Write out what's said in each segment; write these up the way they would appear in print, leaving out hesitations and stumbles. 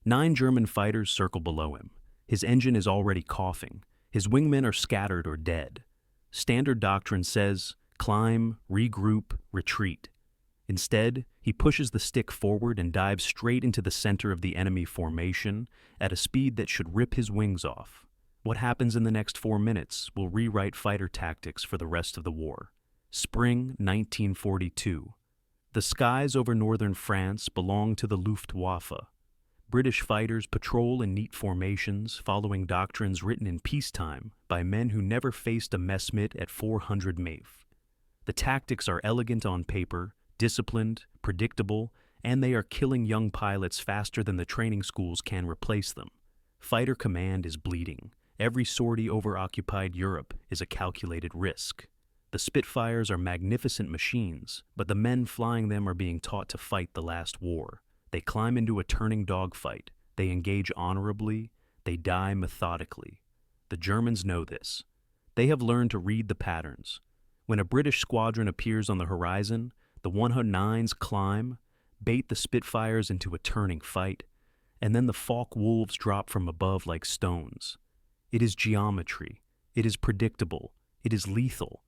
9 German fighters circle below him. His engine is already coughing. His wingmen are scattered or dead. Standard doctrine says, climb, regroup, retreat. Instead, he pushes the stick forward and dives straight into the center of the enemy formation at a speed that should rip his wings off. What happens in the next 4 minutes will rewrite fighter tactics for the rest of the war. Spring 1942. The skies over northern France belong to the Luftwaffe. British fighters patrol in neat formations, following doctrines written in peacetime by men who never faced a messmate at 400 Maef. The tactics are elegant on paper, disciplined, predictable, and they are killing young pilots faster than the training schools can replace them. Fighter command is bleeding. Every sortie over occupied Europe is a calculated risk. The Spitfires are magnificent machines, but the men flying them are being taught to fight the last war. They climb into a turning dogfight. They engage honorably. They die methodically. The Germans know this. They have learned to read the patterns. When a British squadron appears on the horizon, the 109s climb, bait the Spitfires into a turning fight, and then the Falk Wolves drop from above like stones. It is geometry. It is predictable. It is lethal.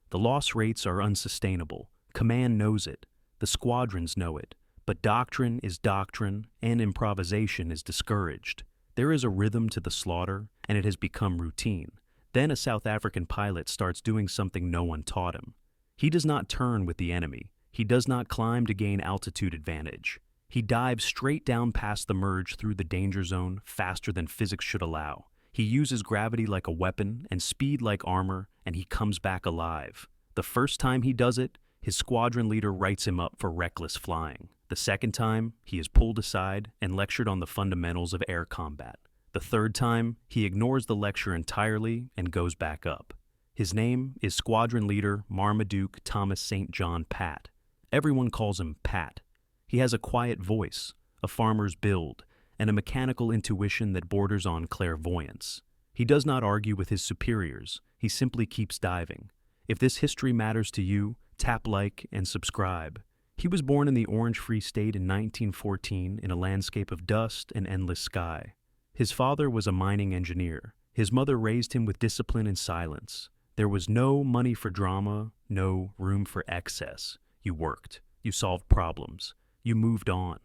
The loss rates are unsustainable. Command knows it. The squadrons know it. But doctrine is doctrine, and improvisation is discouraged. There is a rhythm to the slaughter, and it has become routine. Then a South African pilot starts doing something no one taught him. He does not turn with the enemy. He does not climb to gain altitude advantage. He dives straight down past the merge through the danger zone faster than physics should allow. He uses gravity like a weapon and speed like armor, and he comes back alive. The first time he does it, his squadron leader writes him up for reckless flying. The second time, he is pulled aside and lectured on the fundamentals of air combat. The third time, he ignores the lecture entirely and goes back up. His name is Squadron Leader Marmaduke Thomas St. John Pat. Everyone calls him Pat. He has a quiet voice, a farmer's build, and a mechanical intuition that borders on clairvoyance. He does not argue with his superiors. He simply keeps diving. If this history matters to you, tap like and subscribe. He was born in the Orange Free State in 1914 in a landscape of dust and endless sky. His father was a mining engineer. His mother raised him with discipline and silence. There was no money for drama, no room for excess. You worked. You solved problems. You moved on.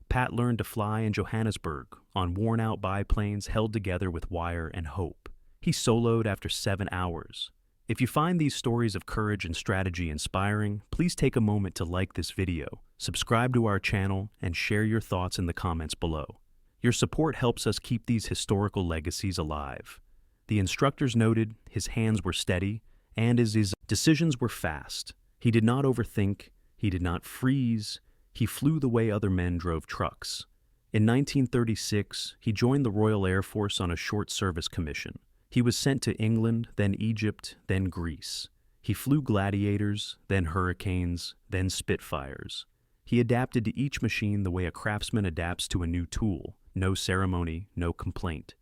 Pat learned to fly in Johannesburg on worn-out biplanes held together with wire and hope. He soloed after 7 hours. If you find these stories of courage and strategy inspiring, please take a moment to like this video, subscribe to our channel, and share your thoughts in the comments below. Your support helps us keep these historical legacies alive. The instructors noted his hands were steady, and his decisions were fast. He did not overthink, he did not freeze, he flew the way other men drove trucks. In 1936, he joined the Royal Air Force on a short service commission. He was sent to England, then Egypt, then Greece. He flew Gladiators, then Hurricanes, then Spitfires. He adapted to each machine the way a craftsman adapts to a new tool. No ceremony, no complaint.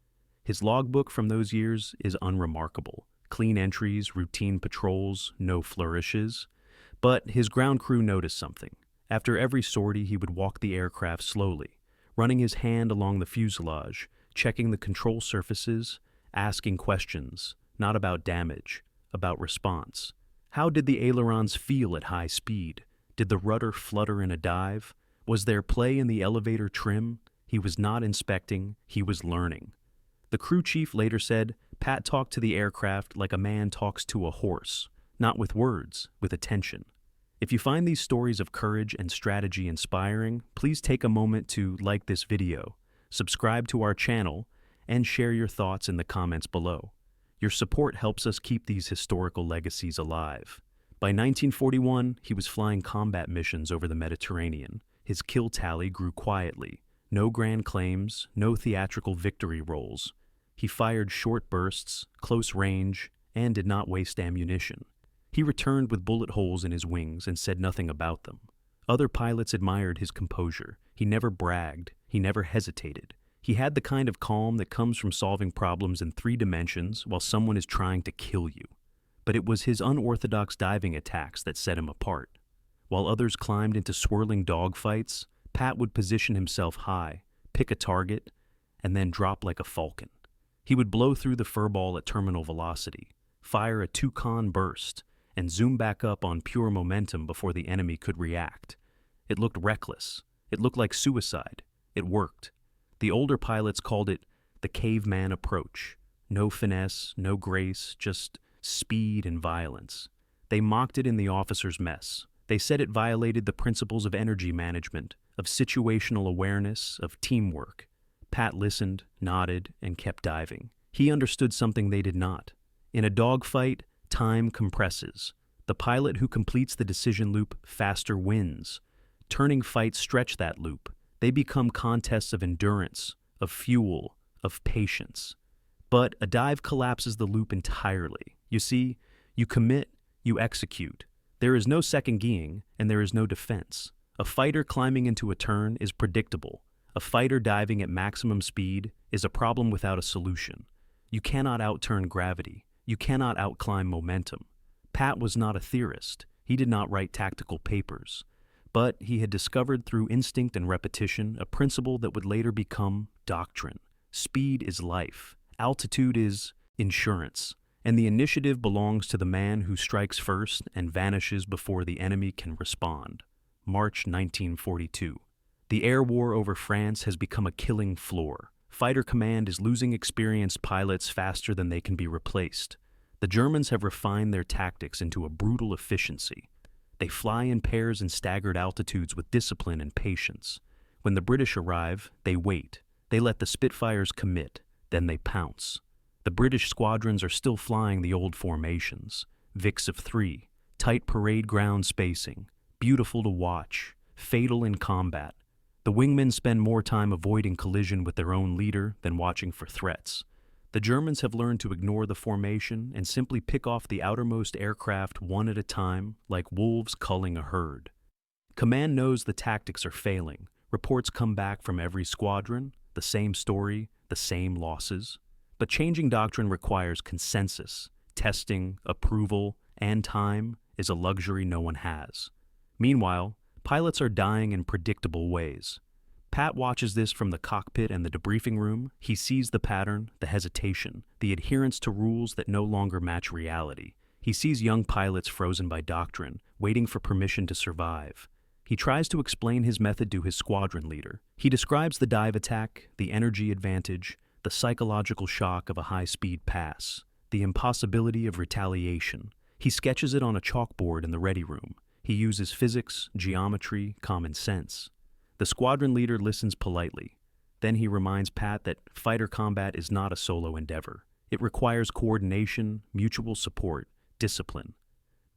His logbook from those years is unremarkable. Clean entries, routine patrols, no flourishes. But his ground crew noticed something. After every sortie, he would walk the aircraft slowly, running his hand along the fuselage, checking the control surfaces, asking questions, not about damage, about response. How did the ailerons feel at high speed? Did the rudder flutter in a dive? Was there play in the elevator trim? He was not inspecting, he was learning. The crew chief later said, Pat talked to the aircraft like a man talks to a horse, not with words, with attention. If you find these stories of courage and strategy inspiring, please take a moment to like this video, subscribe to our channel, and share your thoughts in the comments below. Your support helps us keep these historical legacies alive. By 1941, he was flying combat missions over the Mediterranean. His kill tally grew quietly. No grand claims, no theatrical victory rolls. He fired short bursts, close range, and did not waste ammunition. He returned with bullet holes in his wings and said nothing about them. Other pilots admired his composure. He never bragged. He never hesitated. He had the kind of calm that comes from solving problems in 3 dimensions while someone is trying to kill you. But it was his unorthodox diving attacks that set him apart. While others climbed into swirling dogfights, Pat would position himself high, pick a target, and then drop like a falcon. He would blow through the furball at terminal velocity, fire a toucan burst, and zoom back up on pure momentum before the enemy could react. It looked reckless. It looked like suicide. It worked. The older pilots called it the caveman approach. No finesse, no grace, just speed and violence. They mocked it in the officers' mess. They said it violated the principles of energy management, of situational awareness, of teamwork. Pat listened, nodded, and kept diving. He understood something they did not. In a dogfight, time compresses. The pilot who completes the decision loop faster wins. Turning fights stretch that loop. They become contests of endurance, of fuel, of patience. But a dive collapses the loop entirely. You see, you commit, you execute. There is no second-guessing, and there is no defense. A fighter climbing into a turn is predictable. A fighter diving at maximum speed is a problem without a solution. You cannot outturn gravity. You cannot outclimb momentum. Pat was not a theorist. He did not write tactical papers. But he had discovered through instinct and repetition a principle that would later become doctrine. Speed is life. Altitude is insurance. And the initiative belongs to the man who strikes first and vanishes before the enemy can respond. March 1942. The air war over France has become a killing floor. Fighter command is losing experienced pilots faster than they can be replaced. The Germans have refined their tactics into a brutal efficiency. They fly in pairs and staggered altitudes with discipline and patience. When the British arrive, they wait. They let the Spitfires commit, then they pounce. The British squadrons are still flying the old formations. Vics of 3, tight parade ground spacing, beautiful to watch, fatal in combat. The wingmen spend more time avoiding collision with their own leader than watching for threats. The Germans have learned to ignore the formation and simply pick off the outermost aircraft one at a time, like wolves culling a herd. Command knows the tactics are failing. Reports come back from every squadron, the same story, the same losses. But changing doctrine requires consensus. Testing, approval, and time is a luxury no one has. Meanwhile, pilots are dying in predictable ways. Pat watches this from the cockpit and the debriefing room. He sees the pattern, the hesitation, the adherence to rules that no longer match reality. He sees young pilots frozen by doctrine, waiting for permission to survive. He tries to explain his method to his squadron leader. He describes the dive attack, the energy advantage, the psychological shock of a high-speed pass, the impossibility of retaliation. He sketches it on a chalkboard in the ready room. He uses physics, geometry, common sense. The squadron leader listens politely. Then he reminds Pat that fighter combat is not a solo endeavor. It requires coordination, mutual support, discipline.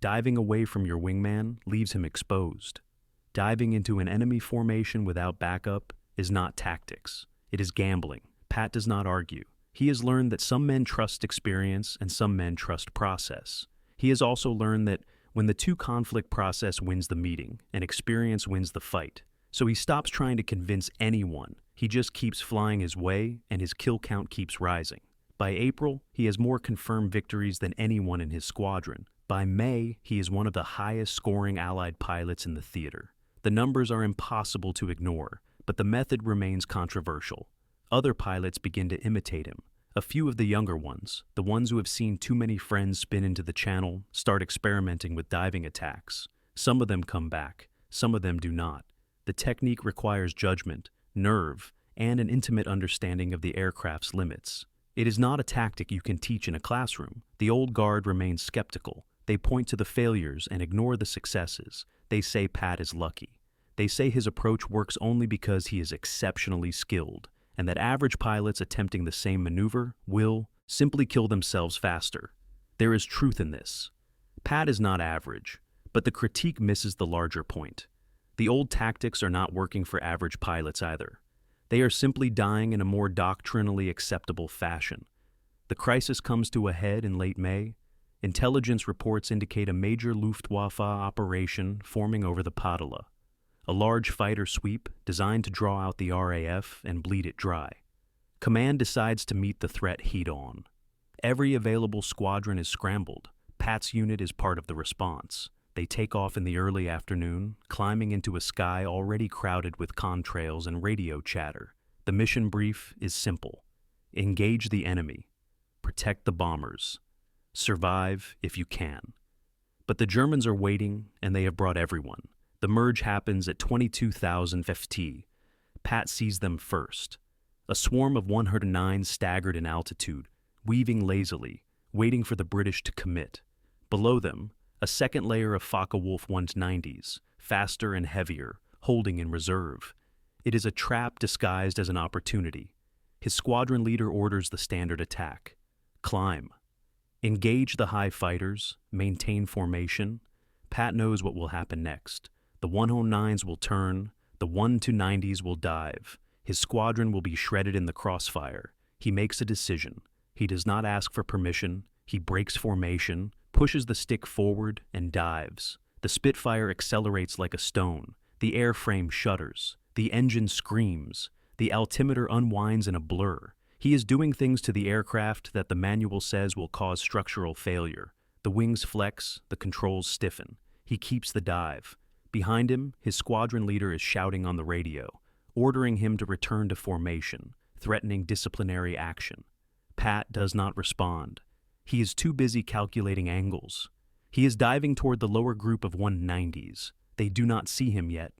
Diving away from your wingman leaves him exposed. Diving into an enemy formation without backup is not tactics. It is gambling. Pat does not argue. He has learned that some men trust experience and some men trust process. He has also learned that when the two conflict process wins the meeting and experience wins the fight. So he stops trying to convince anyone. He just keeps flying his way, and his kill count keeps rising. By April, he has more confirmed victories than anyone in his squadron. By May, he is one of the highest-scoring Allied pilots in the theater. The numbers are impossible to ignore, but the method remains controversial. Other pilots begin to imitate him. A few of the younger ones, the ones who have seen too many friends spin into the channel, start experimenting with diving attacks. Some of them come back, some of them do not. The technique requires judgment, nerve, and an intimate understanding of the aircraft's limits. It is not a tactic you can teach in a classroom. The old guard remains skeptical. They point to the failures and ignore the successes. They say Pat is lucky. They say his approach works only because he is exceptionally skilled, and that average pilots attempting the same maneuver will simply kill themselves faster. There is truth in this. Pat is not average, but the critique misses the larger point. The old tactics are not working for average pilots either. They are simply dying in a more doctrinally acceptable fashion. The crisis comes to a head in late May. Intelligence reports indicate a major Luftwaffe operation forming over the Pattle, a large fighter sweep designed to draw out the RAF and bleed it dry. Command decides to meet the threat head-on. Every available squadron is scrambled. Pat's unit is part of the response. They take off in the early afternoon, climbing into a sky already crowded with contrails and radio chatter. The mission brief is simple. Engage the enemy. Protect the bombers. Survive if you can. But the Germans are waiting, and they have brought everyone. The merge happens at 22,000 FT. Pat sees them first. A swarm of 109 staggered in altitude, weaving lazily, waiting for the British to commit. Below them, a second layer of Focke-Wulf 190s, faster and heavier, holding in reserve. It is a trap disguised as an opportunity. His squadron leader orders the standard attack. Climb. Engage the high fighters, maintain formation. Pat knows what will happen next. The 109s will turn, the 1-90s will dive. His squadron will be shredded in the crossfire. He makes a decision. He does not ask for permission. He breaks formation, pushes the stick forward, and dives. The Spitfire accelerates like a stone. The airframe shudders. The engine screams. The altimeter unwinds in a blur. He is doing things to the aircraft that the manual says will cause structural failure. The wings flex, the controls stiffen. He keeps the dive. Behind him, his squadron leader is shouting on the radio, ordering him to return to formation, threatening disciplinary action. Pat does not respond. He is too busy calculating angles. He is diving toward the lower group of 190s. They do not see him yet.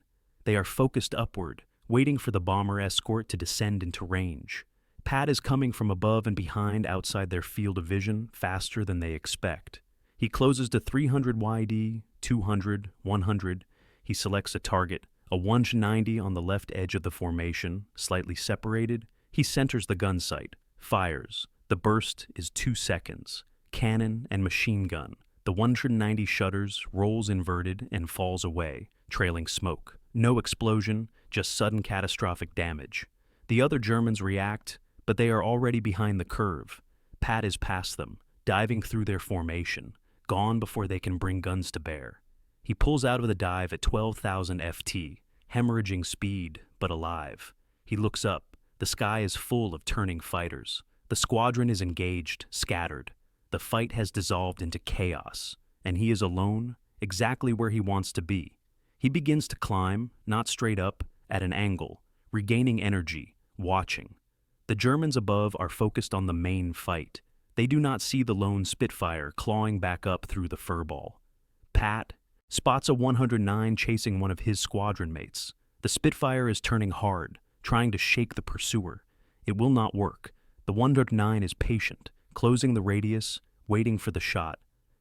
They are focused upward, waiting for the bomber escort to descend into range. Pat is coming from above and behind outside their field of vision faster than they expect. He closes to 300 YD, 200, 100. He selects a target, a 190 on the left edge of the formation, slightly separated. He centers the gun sight, fires. The burst is 2 seconds. Cannon and machine gun. The 190 shudders, rolls inverted, and falls away, trailing smoke. No explosion, just sudden catastrophic damage. The other Germans react, but they are already behind the curve. Pat is past them, diving through their formation, gone before they can bring guns to bear. He pulls out of the dive at 12,000 FT, hemorrhaging speed, but alive. He looks up. The sky is full of turning fighters. The squadron is engaged, scattered. The fight has dissolved into chaos, and he is alone, exactly where he wants to be. He begins to climb, not straight up, at an angle, regaining energy, watching. The Germans above are focused on the main fight. They do not see the lone Spitfire clawing back up through the furball. Pat spots a 109 chasing one of his squadron mates. The Spitfire is turning hard, trying to shake the pursuer. It will not work. The 109 is patient, closing the radius, waiting for the shot.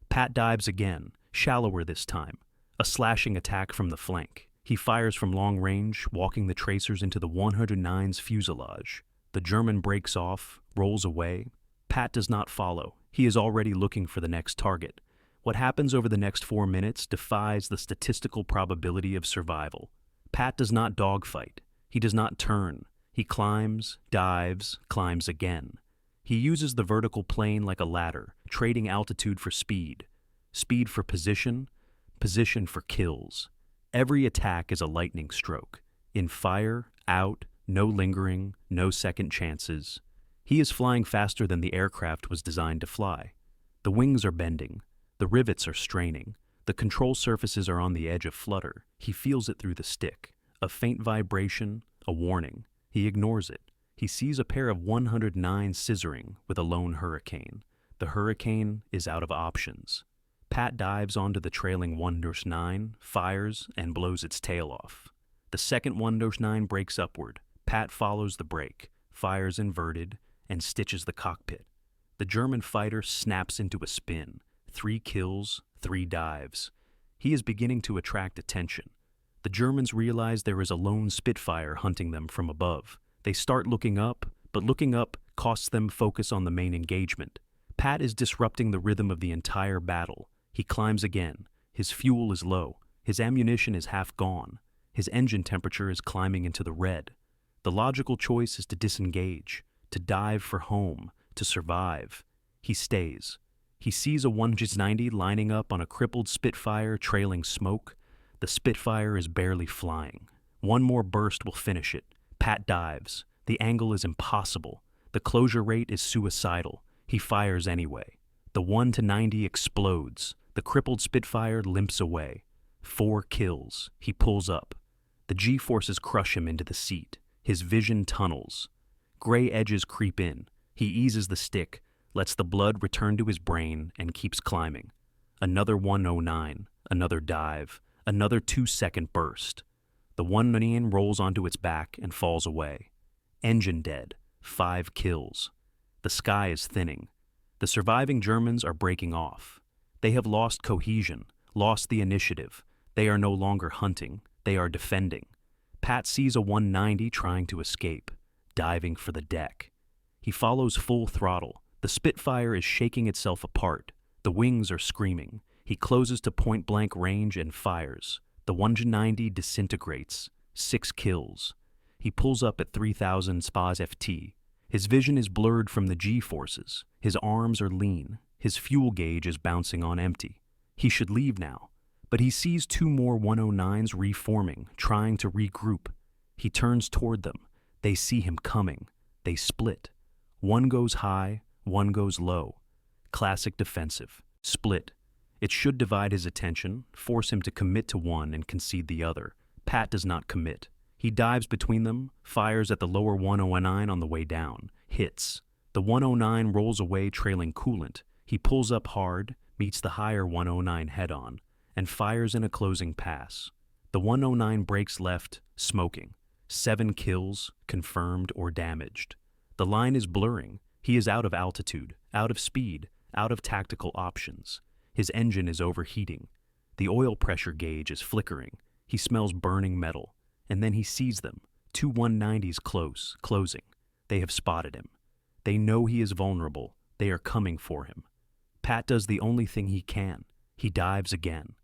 Pat dives again, shallower this time. A slashing attack from the flank. He fires from long range, walking the tracers into the 109's fuselage. The German breaks off, rolls away. Pat does not follow. He is already looking for the next target. What happens over the next 4 minutes defies the statistical probability of survival. Pat does not dogfight. He does not turn. He climbs, dives, climbs again. He uses the vertical plane like a ladder, trading altitude for speed. Speed for position, position for kills. Every attack is a lightning stroke. In fire, out, no lingering, no second chances. He is flying faster than the aircraft was designed to fly. The wings are bending. The rivets are straining. The control surfaces are on the edge of flutter. He feels it through the stick. A faint vibration, a warning. He ignores it. He sees a pair of 109 scissoring with a lone Hurricane. The Hurricane is out of options. Pat dives onto the trailing 109, fires, and blows its tail off. The second 109 breaks upward. Pat follows the break, fires inverted, and stitches the cockpit. The German fighter snaps into a spin. 3 kills, 3 dives. He is beginning to attract attention. The Germans realize there is a lone Spitfire hunting them from above. They start looking up, but looking up costs them focus on the main engagement. Pat is disrupting the rhythm of the entire battle. He climbs again. His fuel is low. His ammunition is half gone. His engine temperature is climbing into the red. The logical choice is to disengage, to dive for home, to survive. He stays. He sees a 190 lining up on a crippled Spitfire trailing smoke. The Spitfire is barely flying. One more burst will finish it. Pat dives. The angle is impossible. The closure rate is suicidal. He fires anyway. The 1-90 explodes. The crippled Spitfire limps away. 4 kills. He pulls up. The G-forces crush him into the seat. His vision tunnels. Gray edges creep in. He eases the stick, lets the blood return to his brain, and keeps climbing. Another 109, another dive, another 2-second burst. The 109 rolls onto its back and falls away. Engine dead. 5 kills. The sky is thinning. The surviving Germans are breaking off. They have lost cohesion, lost the initiative. They are no longer hunting. They are defending. Pat sees a 190 trying to escape, diving for the deck. He follows full throttle. The Spitfire is shaking itself apart. The wings are screaming. He closes to point-blank range and fires. The 190 disintegrates. 6 kills. He pulls up at 3,000 SPAS FT. His vision is blurred from the G-forces. His arms are lean. His fuel gauge is bouncing on empty. He should leave now. But he sees 2 more 109s reforming, trying to regroup. He turns toward them. They see him coming. They split. One goes high, one goes low. Classic defensive. Split. It should divide his attention, force him to commit to one and concede the other. Pat does not commit. He dives between them, fires at the lower 109 on the way down, hits. The 109 rolls away trailing coolant. He pulls up hard, meets the higher 109 head-on, and fires in a closing pass. The 109 breaks left, smoking. 7 kills, confirmed or damaged. The line is blurring. He is out of altitude, out of speed, out of tactical options. His engine is overheating. The oil pressure gauge is flickering. He smells burning metal. And then he sees them. 2 190s close, closing. They have spotted him. They know he is vulnerable. They are coming for him. Pat does the only thing he can. He dives again.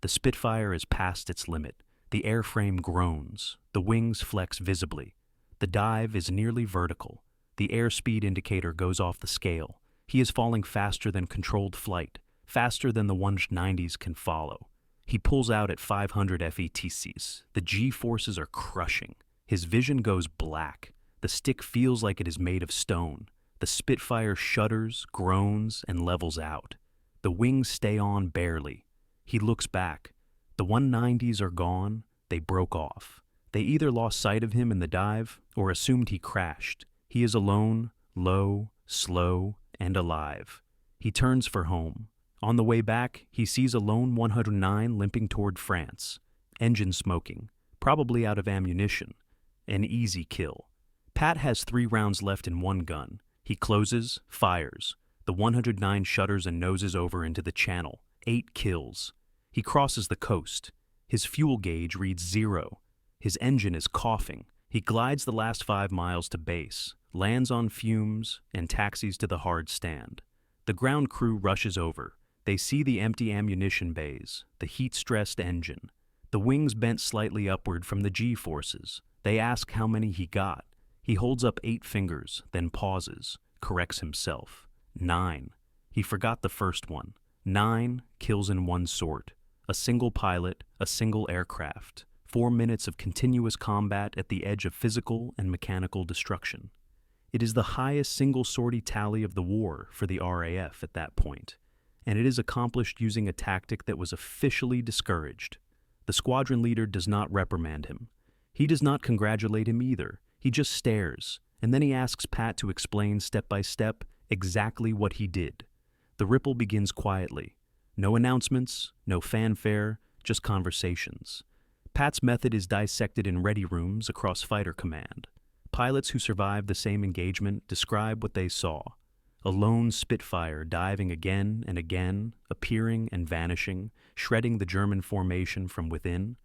The Spitfire is past its limit. The airframe groans. The wings flex visibly. The dive is nearly vertical. The airspeed indicator goes off the scale. He is falling faster than controlled flight, faster than the 190s can follow. He pulls out at 500 FETCs. The G-forces are crushing. His vision goes black. The stick feels like it is made of stone. The Spitfire shudders, groans, and levels out. The wings stay on barely. He looks back. The 190s are gone. They broke off. They either lost sight of him in the dive or assumed he crashed. He is alone, low, slow, and alive. He turns for home. On the way back, he sees a lone 109 limping toward France. Engine smoking, probably out of ammunition. An easy kill. Pat has 3 rounds left in one gun. He closes, fires. The 109 shudders and noses over into the channel. 8 kills. He crosses the coast. His fuel gauge reads 0. His engine is coughing. He glides the last 5 miles to base, lands on fumes, and taxis to the hard stand. The ground crew rushes over. They see the empty ammunition bays, the heat-stressed engine. The wings bent slightly upward from the G-forces. They ask how many he got. He holds up 8 fingers, then pauses, corrects himself. 9. He forgot the first one. 9 kills in one sort. A single pilot, a single aircraft. 4 minutes of continuous combat at the edge of physical and mechanical destruction. It is the highest single sortie tally of the war for the RAF at that point, and it is accomplished using a tactic that was officially discouraged. The squadron leader does not reprimand him. He does not congratulate him either. He just stares, and then he asks Pat to explain step by step exactly what he did. The ripple begins quietly. No announcements, no fanfare, just conversations. Pat's method is dissected in ready rooms across fighter command. Pilots who survived the same engagement describe what they saw. A lone Spitfire diving again and again, appearing and vanishing, shredding the German formation from within.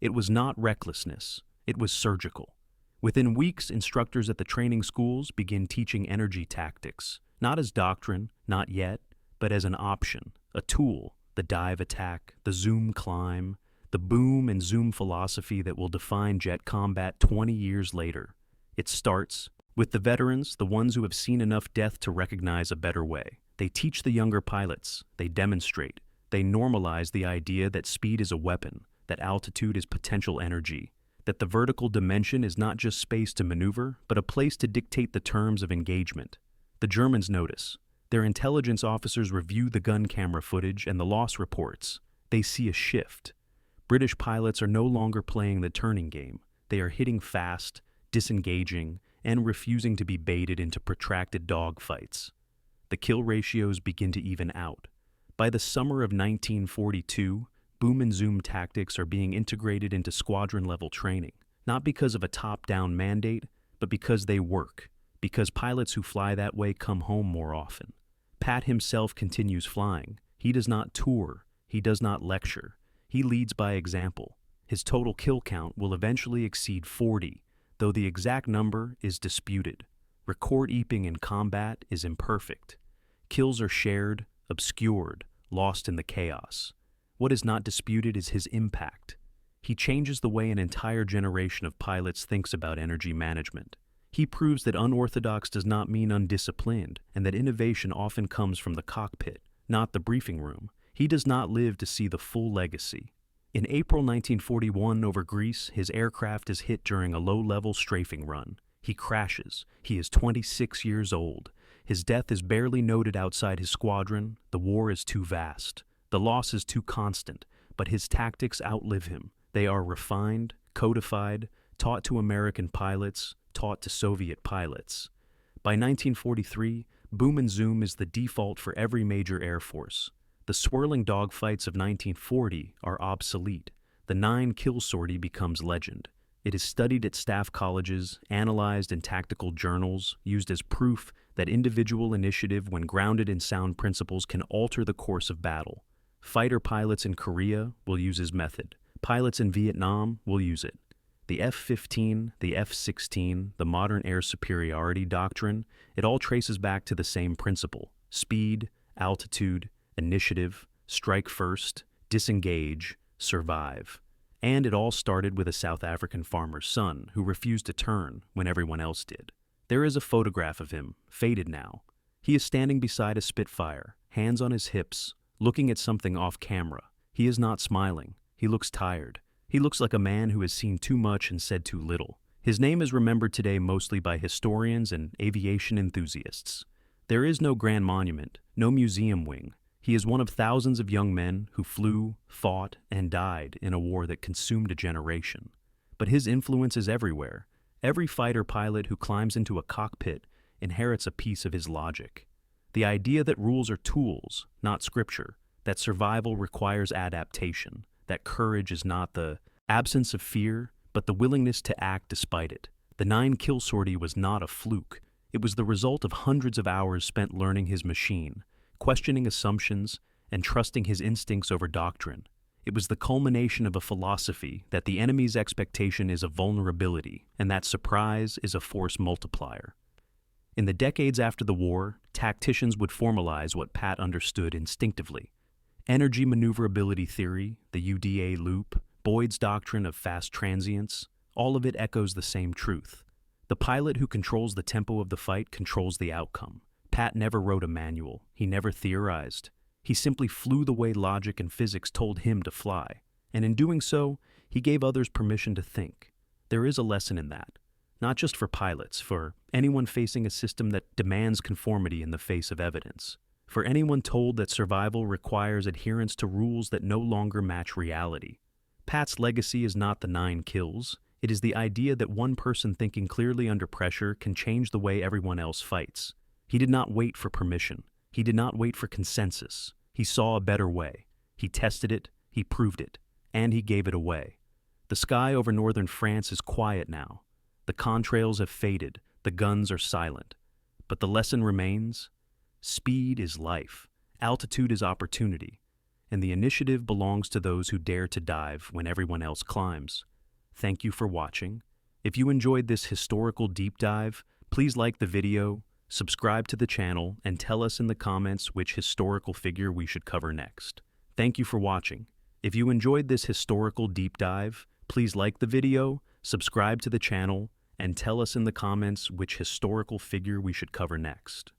It was not recklessness. It was surgical. Within weeks, instructors at the training schools begin teaching energy tactics, not as doctrine, not yet, but as an option, a tool, the dive attack, the zoom climb, the boom and zoom philosophy that will define jet combat 20 years later. It starts with the veterans, the ones who have seen enough death to recognize a better way. They teach the younger pilots. They demonstrate. They normalize the idea that speed is a weapon, that altitude is potential energy, that the vertical dimension is not just space to maneuver, but a place to dictate the terms of engagement. The Germans notice. Their intelligence officers review the gun camera footage and the loss reports. They see a shift. British pilots are no longer playing the turning game. They are hitting fast, disengaging, and refusing to be baited into protracted dogfights. The kill ratios begin to even out. By the summer of 1942, boom and zoom tactics are being integrated into squadron-level training, not because of a top-down mandate, but because they work, because pilots who fly that way come home more often. Pat himself continues flying. He does not tour. He does not lecture. He leads by example. His total kill count will eventually exceed 40, though the exact number is disputed. Record-keeping in combat is imperfect. Kills are shared, obscured, lost in the chaos. What is not disputed is his impact. He changes the way an entire generation of pilots thinks about energy management. He proves that unorthodox does not mean undisciplined, and that innovation often comes from the cockpit, not the briefing room. He does not live to see the full legacy. In April 1941 over Greece, his aircraft is hit during a low-level strafing run. He crashes. He is 26 years old. His death is barely noted outside his squadron. The war is too vast. The loss is too constant, but his tactics outlive him. They are refined, codified, taught to American pilots, taught to Soviet pilots. By 1943, boom and zoom is the default for every major air force. The swirling dogfights of 1940 are obsolete. The 9-kill sortie becomes legend. It is studied at staff colleges, analyzed in tactical journals, used as proof that individual initiative, when grounded in sound principles, can alter the course of battle. Fighter pilots in Korea will use his method. Pilots in Vietnam will use it. The F-15, the F-16, the modern air superiority doctrine, it all traces back to the same principle: speed, altitude, initiative, strike first, disengage, survive. And it all started with a South African farmer's son who refused to turn when everyone else did. There is a photograph of him, faded now. He is standing beside a Spitfire, hands on his hips, looking at something off camera. He is not smiling. He looks tired. He looks like a man who has seen too much and said too little. His name is remembered today mostly by historians and aviation enthusiasts. There is no grand monument, no museum wing. He is one of thousands of young men who flew, fought, and died in a war that consumed a generation. But his influence is everywhere. Every fighter pilot who climbs into a cockpit inherits a piece of his logic. The idea that rules are tools, not scripture, that survival requires adaptation, that courage is not the absence of fear, but the willingness to act despite it. The 9-kill sortie was not a fluke. It was the result of hundreds of hours spent learning his machine, questioning assumptions, and trusting his instincts over doctrine. It was the culmination of a philosophy that the enemy's expectation is a vulnerability, and that surprise is a force multiplier. In the decades after the war, tacticians would formalize what Pat understood instinctively. Energy maneuverability theory, the UDA loop, Boyd's doctrine of fast transients, all of it echoes the same truth. The pilot who controls the tempo of the fight controls the outcome. Pat never wrote a manual. He never theorized. He simply flew the way logic and physics told him to fly. And in doing so, he gave others permission to think. There is a lesson in that. Not just for pilots, for anyone facing a system that demands conformity in the face of evidence. For anyone told that survival requires adherence to rules that no longer match reality. Pat's legacy is not the 9 kills. It is the idea that one person thinking clearly under pressure can change the way everyone else fights. He did not wait for permission. He did not wait for consensus. He saw a better way. He tested it, he proved it, and he gave it away. The sky over northern France is quiet now. The contrails have faded, the guns are silent. But the lesson remains: speed is life, altitude is opportunity, and the initiative belongs to those who dare to dive when everyone else climbs. Thank you for watching. If you enjoyed this historical deep dive, please like the video, subscribe to the channel, and tell us in the comments which historical figure we should cover next. Thank you for watching. If you enjoyed this historical deep dive, please like the video, subscribe to the channel, and tell us in the comments which historical figure we should cover next.